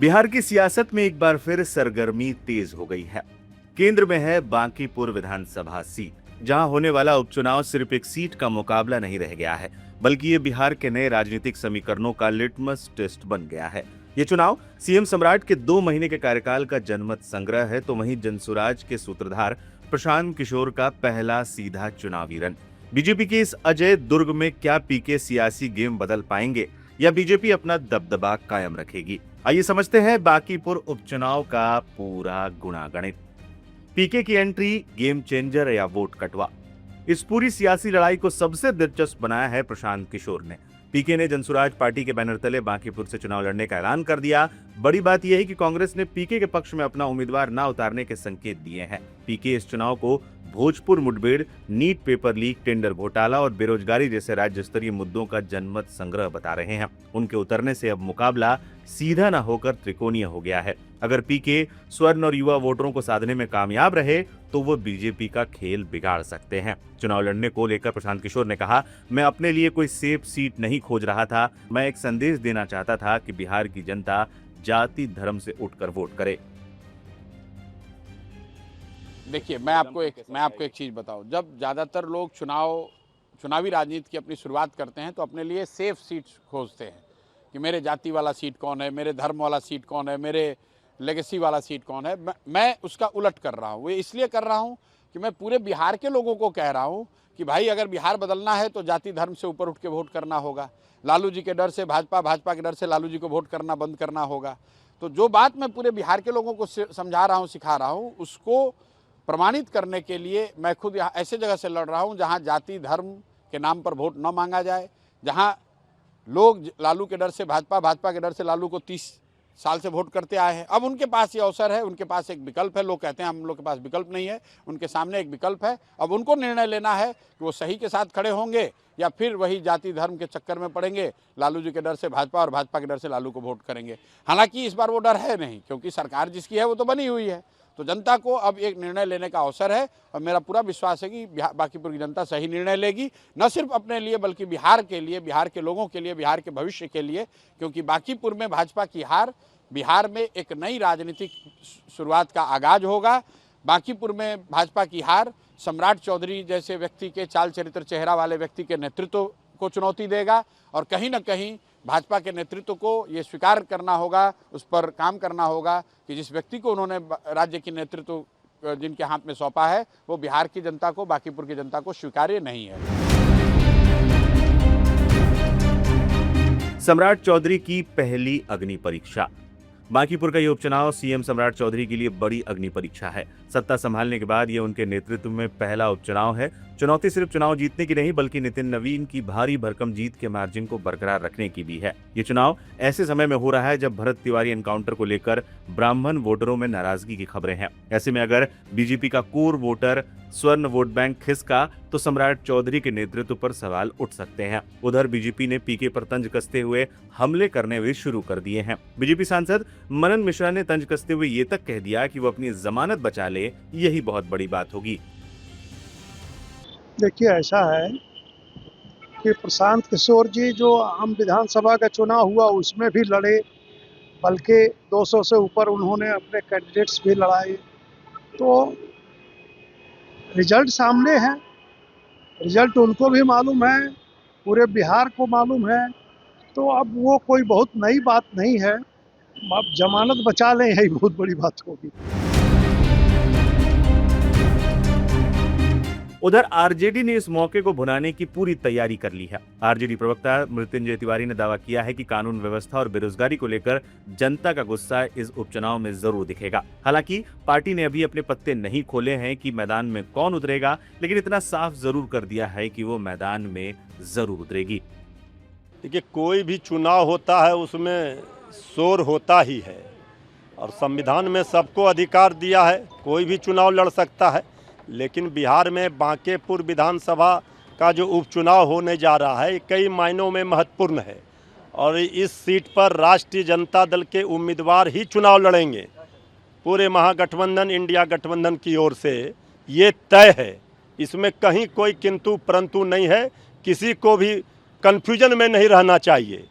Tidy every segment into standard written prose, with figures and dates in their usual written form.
बिहार की सियासत में एक बार फिर सरगर्मी तेज हो गई है। केंद्र में है बांकीपुर विधानसभा सीट, जहां होने वाला उपचुनाव सिर्फ एक सीट का मुकाबला नहीं रह गया है, बल्कि ये बिहार के नए राजनीतिक समीकरणों का लिटमस टेस्ट बन गया है। ये चुनाव सीएम सम्राट के 2 महीने के कार्यकाल का जनमत संग्रह है, तो वहीं जनसुराज के सूत्रधार प्रशांत किशोर का पहला सीधा चुनावी रन। बीजेपी के इस अजय दुर्ग में क्या पीके सियासी गेम बदल पाएंगे या बीजेपी अपना दबदबा कायम रखेगी? आइए समझते हैं बांकीपुर उपचुनाव का पूरा गुणागणित। पीके की एंट्री गेम चेंजर या वोट कटवा? इस पूरी सियासी लड़ाई को सबसे दिलचस्प बनाया है प्रशांत किशोर ने। पीके ने जनसुराज पार्टी के बैनर तले बांकीपुर से चुनाव लड़ने का ऐलान कर दिया। बड़ी बात यह है कि कांग्रेस ने पीके के पक्ष में अपना उम्मीदवार न उतारने के संकेत दिए हैं। पीके इस चुनाव को भोजपुर मुठभेड़, नीट पेपर लीक, टेंडर घोटाला और बेरोजगारी जैसे राज्य स्तरीय मुद्दों का जनमत संग्रह बता रहे हैं। उनके उतरने से अब मुकाबला सीधा न होकर त्रिकोणीय हो गया है। अगर पीके स्वर्ण और युवा वोटरों को साधने में कामयाब रहे तो वो बीजेपी का खेल बिगाड़ सकते हैं। चुनाव लड़ने को लेकर प्रशांत किशोर ने कहा, मैं अपने लिए कोई सेफ सीट नहीं खोज रहा था, मैं एक संदेश देना चाहता था कि बिहार की जनता जाति धर्म से उठकर वोट करे। देखिए, मैं आपको एक चीज़ बताऊं। जब ज़्यादातर लोग चुनावी राजनीति की अपनी शुरुआत करते हैं तो अपने लिए सेफ सीट खोजते हैं कि मेरे जाति वाला सीट कौन है, मेरे धर्म वाला सीट कौन है, मेरे लेगेसी वाला सीट कौन है। मैं उसका उलट कर रहा हूँ। वो इसलिए कर रहा हूँ कि मैं पूरे बिहार के लोगों को कह रहा हूँ कि भाई, अगर बिहार बदलना है तो जाति धर्म से ऊपर उठ के वोट करना होगा। लालू जी के डर से भाजपा, भाजपा के डर से लालू जी को वोट करना बंद करना होगा। तो जो बात मैं पूरे बिहार के लोगों को समझा रहा हूँ, सिखा रहा हूँ, उसको प्रमाणित करने के लिए मैं खुद यहाँ ऐसे जगह से लड़ रहा हूँ जहाँ जाति धर्म के नाम पर वोट न मांगा जाए, जहाँ लोग लालू के डर से भाजपा, भाजपा के डर से लालू को 30 साल से वोट करते आए हैं। अब उनके पास ये अवसर है, उनके पास एक विकल्प है। लोग कहते हैं हम लोग के पास विकल्प नहीं है, उनके सामने एक विकल्प है। अब उनको निर्णय लेना है कि वो सही के साथ खड़े होंगे या फिर वही जाति धर्म के चक्कर में पड़ेंगे, लालू जी के डर से भाजपा और भाजपा के डर से लालू को वोट करेंगे। हालांकि इस बार वो डर है नहीं, क्योंकि सरकार जिसकी है वो तो बनी हुई है। तो जनता को अब एक निर्णय लेने का अवसर है और मेरा पूरा विश्वास है कि बांकीपुर की जनता सही निर्णय लेगी, न सिर्फ अपने लिए बल्कि बिहार के लिए, बिहार के लोगों के लिए, बिहार के भविष्य के लिए। क्योंकि बांकीपुर में भाजपा की हार बिहार में एक नई राजनीतिक शुरुआत का आगाज होगा। बांकीपुर में भाजपा की हार सम्राट चौधरी जैसे व्यक्ति के चाल चरित्र चेहरा वाले व्यक्ति के नेतृत्व को चुनौती देगा और कहीं न कहीं भाजपा के नेतृत्व को ये स्वीकार करना होगा, उस पर काम करना होगा कि जिस व्यक्ति को उन्होंने राज्य की नेतृत्व जिनके हाथ में सौंपा है वो बिहार की जनता को, बांकीपुर की जनता को स्वीकार्य नहीं है। सम्राट चौधरी की पहली अग्नि परीक्षा। बांकीपुर का ये उपचुनाव सीएम सम्राट चौधरी के लिए बड़ी अग्नि परीक्षा है। सत्ता संभालने के बाद ये उनके नेतृत्व में पहला उपचुनाव है। चुनौती सिर्फ चुनाव जीतने की नहीं, बल्कि नितिन नवीन की भारी भरकम जीत के मार्जिन को बरकरार रखने की भी है। ये चुनाव ऐसे समय में हो रहा है जब भरत तिवारी एनकाउंटर को लेकर ब्राह्मण वोटरों में नाराजगी की खबरें हैं। ऐसे में अगर बीजेपी का कोर वोटर स्वर्ण वोट बैंक खिसका तो सम्राट चौधरी के नेतृत्व पर सवाल उठ सकते हैं। उधर बीजेपी ने पीके पर तंज कसते हुए हमले करने भी शुरू कर दिए हैं। बीजेपी सांसद मनन मिश्रा ने तंज कसते हुए ये तक कह दिया कि वो अपनी जमानत बचा ले, यही बहुत बड़ी बात होगी। देखिए, ऐसा है कि प्रशांत किशोर जी जो आम विधानसभा का चुनाव हुआ उसमें भी लड़े, बल्कि 200 से ऊपर उन्होंने अपने कैंडिडेट्स भी लड़ाए। तो रिजल्ट सामने है, रिजल्ट उनको भी मालूम है, पूरे बिहार को मालूम है। तो अब वो कोई बहुत नई बात नहीं है। अब जमानत बचा लें, यही बहुत बड़ी बात होगी। उधर आरजेडी ने इस मौके को भुनाने की पूरी तैयारी कर ली है। आरजेडी प्रवक्ता मृत्युंजय तिवारी ने दावा किया है कि कानून व्यवस्था और बेरोजगारी को लेकर जनता का गुस्सा इस उपचुनाव में जरूर दिखेगा। हालांकि पार्टी ने अभी अपने पत्ते नहीं खोले हैं कि मैदान में कौन उतरेगा, लेकिन इतना साफ जरूर कर दिया है कि वो मैदान में जरूर उतरेगी। देखिए, कोई भी चुनाव होता है उसमें शोर होता ही है और संविधान में सबको अधिकार दिया है, कोई भी चुनाव लड़ सकता है। लेकिन बिहार में बांकीपुर विधानसभा का जो उपचुनाव होने जा रहा है कई मायनों में महत्वपूर्ण है और इस सीट पर राष्ट्रीय जनता दल के उम्मीदवार ही चुनाव लड़ेंगे। पूरे महागठबंधन इंडिया गठबंधन की ओर से ये तय है, इसमें कहीं कोई किंतु परंतु नहीं है। किसी को भी कन्फ्यूजन में नहीं रहना चाहिए।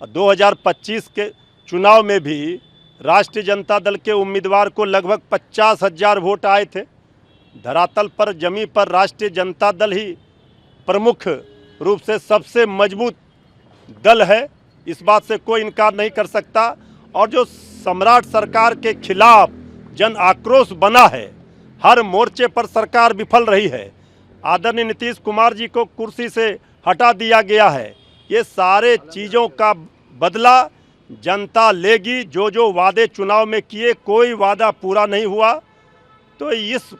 2025 के चुनाव में भी राष्ट्रीय जनता दल के उम्मीदवार को लगभग 50,000 वोट आए थे। धरातल पर जमी पर राष्ट्रीय जनता दल ही प्रमुख रूप से सबसे मजबूत दल है, इस बात से कोई इनकार नहीं कर सकता। और जो सम्राट सरकार के खिलाफ जन आक्रोश बना है, हर मोर्चे पर सरकार विफल रही है। आदरणीय नीतीश कुमार जी को कुर्सी से हटा दिया गया है। ये सारे चीज़ों का बदला जनता लेगी। जो जो वादे चुनाव में किए, कोई वादा पूरा नहीं हुआ। तो इस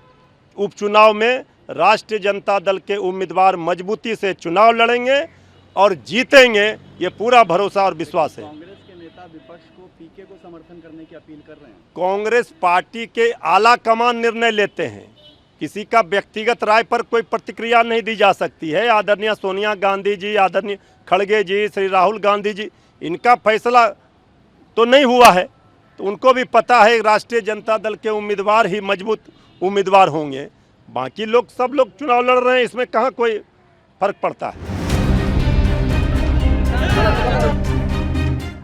उपचुनाव में राष्ट्रीय जनता दल के उम्मीदवार मजबूती से चुनाव लड़ेंगे और जीतेंगे, ये पूरा भरोसा और विश्वास है। कांग्रेस के नेता विपक्ष को पीके को समर्थन करने की अपील कर रहे हैं। कांग्रेस पार्टी के आला कमान निर्णय लेते हैं, किसी का व्यक्तिगत राय पर कोई प्रतिक्रिया नहीं दी जा सकती है। आदरणीय सोनिया गांधी जी, आदरणीय खड़गे जी, श्री राहुल गांधी जी, इनका फैसला तो नहीं हुआ है, तो उनको भी पता है राष्ट्रीय जनता दल के उम्मीदवार ही मजबूत उम्मीदवार होंगे। बाकी लोग सब लोग चुनाव लड़ रहे हैं, इसमें कहाँ कोई फर्क पड़ता है।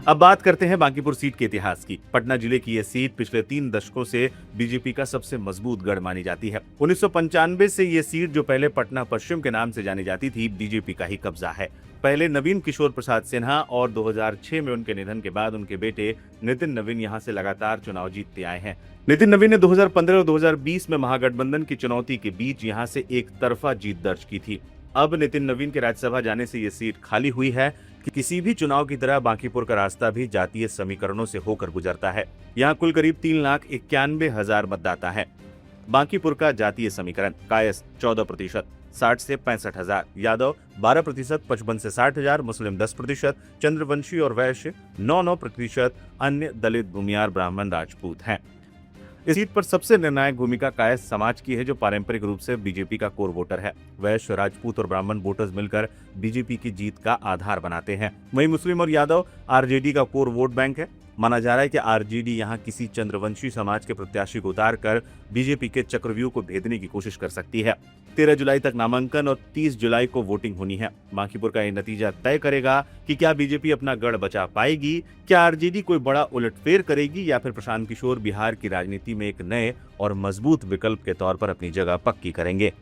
अब बात करते हैं बांकीपुर सीट के इतिहास की। पटना जिले की यह सीट पिछले 3 दशकों से बीजेपी का सबसे मजबूत गढ़ मानी जाती है। 1995 से यह सीट, जो पहले पटना पश्चिम के नाम से जानी जाती थी, बीजेपी का ही कब्जा है। पहले नवीन किशोर प्रसाद सिन्हा और 2006 में उनके निधन के बाद उनके बेटे नितिन नवीन यहां से लगातार चुनाव जीतते आए हैं। नितिन नवीन ने 2015 और 2020 में महागठबंधन की चुनौती के बीच यहां से एक तरफा जीत दर्ज की थी। अब नितिन नवीन के राज्यसभा जाने से ये सीट खाली हुई है। कि किसी भी चुनाव की तरह बांकीपुर का रास्ता भी जातीय समीकरणों से होकर गुजरता है। यहाँ कुल करीब 3,91,000 मतदाता है। बांकीपुर का जातीय समीकरण: कायस्थ 14%, 60 से 65,000, यादव 12%, 55 से 60,000, मुस्लिम 10%, चंद्रवंशी और वैश्य 9%, अन्य दलित, भूमियार, ब्राह्मण, राजपूत हैं। इस सीट पर सबसे निर्णायक भूमिका कायस्थ समाज की है, जो पारंपरिक रूप से बीजेपी का कोर वोटर है। वैश्य, राजपूत और ब्राह्मण वोटर्स मिलकर बीजेपी की जीत का आधार बनाते हैं। वहीं मुस्लिम और यादव आरजेडी का कोर वोट बैंक है। माना जा रहा है कि आरजेडी यहां किसी चंद्रवंशी समाज के प्रत्याशी को उतारकर बीजेपी के चक्रव्यूह को भेदने की कोशिश कर सकती है। 13 जुलाई तक नामांकन और 30 जुलाई को वोटिंग होनी है। बांकीपुर का यह नतीजा तय करेगा कि क्या बीजेपी अपना गढ़ बचा पाएगी, क्या आरजेडी कोई बड़ा उलटफेर करेगी, या फिर प्रशांत किशोर बिहार की राजनीति में एक नए और मजबूत विकल्प के तौर पर अपनी जगह पक्की करेंगे।